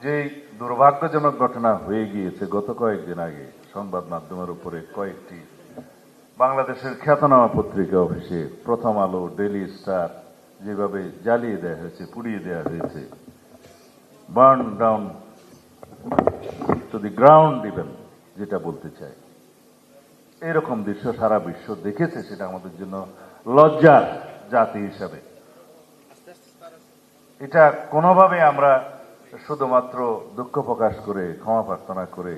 যে দুর্ভাগ্যজনক ঘটনা হয়ে গিয়েছে গত কয়েকদিন আগে সংবাদ মাধ্যমের উপরে কয়েকটি বাংলাদেশের খ্যাতনামা পত্রিকা অফিসে প্রথম আলো, ডেইলি স্টার যেভাবে জ্বালিয়ে দেওয়া হয়েছে, পুড়িয়ে দেওয়া হয়েছে, burn down to the ground even, যেটা বলতে চাই, এরকম দৃশ্য সারা বিশ্ব দেখেছে। সেটা আমাদের জন্য লজ্জার জাতি হিসাবে। এটা কোনোভাবে আমরা শুধুমাত্র দুঃখ প্রকাশ করে ক্ষমা প্রার্থনা করে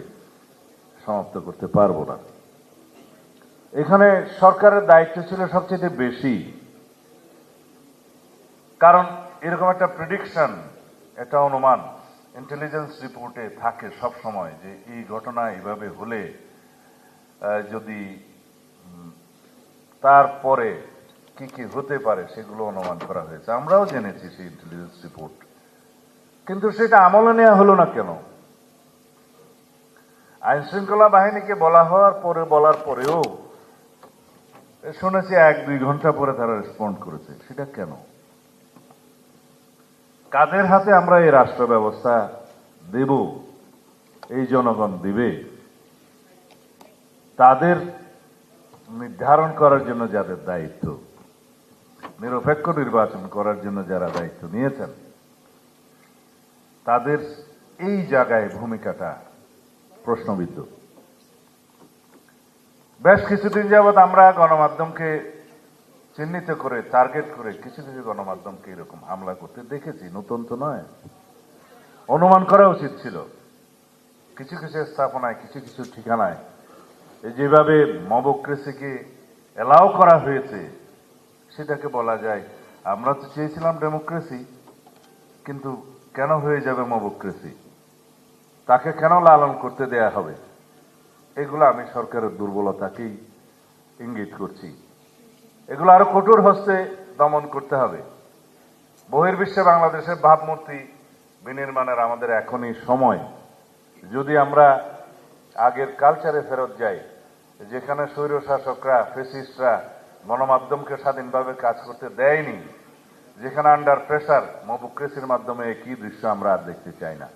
সমাপ্ত করতে পারবো না। এখানে সরকারের দায়িত্ব ছিল সবচেয়ে বেশি, কারণ এরকম একটা প্রেডিকশন, একটা অনুমান ইন্টেলিজেন্স রিপোর্টে থাকে সব সময় যে এই ঘটনা এইভাবে হলে যদি তারপরে কি কি হতে পারে সেগুলো অনুমান করা হয়েছে। আমরাও জেনেছি সেই ইন্টেলিজেন্স রিপোর্ট, কিন্তু সেটা আমলে নেওয়া হলো না কেন? আইন শৃঙ্খলা বাহিনীকে বলার পরেও শুনেছি 1-2 ঘন্টা পরে তারা রেসপন্ড করেছে। সেটা কেন? কাদের হাতে আমরা এই রাষ্ট্র ব্যবস্থা দেব? এই জনগণ দিবে? তাদের নির্ধারণ করার জন্য যাদের দায়িত্ব, নিরপেক্ষ নির্বাচন করার জন্য যারা দায়িত্ব নিয়েছেন, তাদের এই জায়গায় ভূমিকাটা প্রশ্নবিদ্ধ। বেশ কিছুদিন যাবৎ আমরা গণমাধ্যমকে চিহ্নিত করে, টার্গেট করে কিছু কিছু গণমাধ্যমকে এরকম হামলা করতে দেখেছি। নতুন তো নয়, অনুমান করা উচিত ছিল। কিছু কিছু স্থাপনায়, কিছু কিছু ঠিকানায় যেভাবে মবক্রেসিকে এলাও করা হয়েছে, সেটাকে বলা যায় আমরা তো চেয়েছিলাম ডেমোক্রেসি, কিন্তু কেন হয়ে যাবে মবক্রেসি? তাকে কেন লালন করতে দেয়া হবে? এগুলো আমি সরকারের দুর্বলতাকেই ইঙ্গিত করছি। এগুলো আরো কঠোর হস্তে দমন করতে হবে। বহির্বিশ্বে বাংলাদেশের ভাবমূর্তি বিনির্মাণের আমাদের এখনই সময়। যদি আমরা আগের কালচারে ফেরত যাই, যেখানে স্বৈর শাসকরা, ফেসিস্টরা গণমাধ্যমকে স্বাধীনভাবে কাজ করতে দেয়নি, যেখানে আন্ডার প্রেসার মবক্রেসির মাধ্যমে একই দৃশ্য আমরা আর দেখতে চাই না।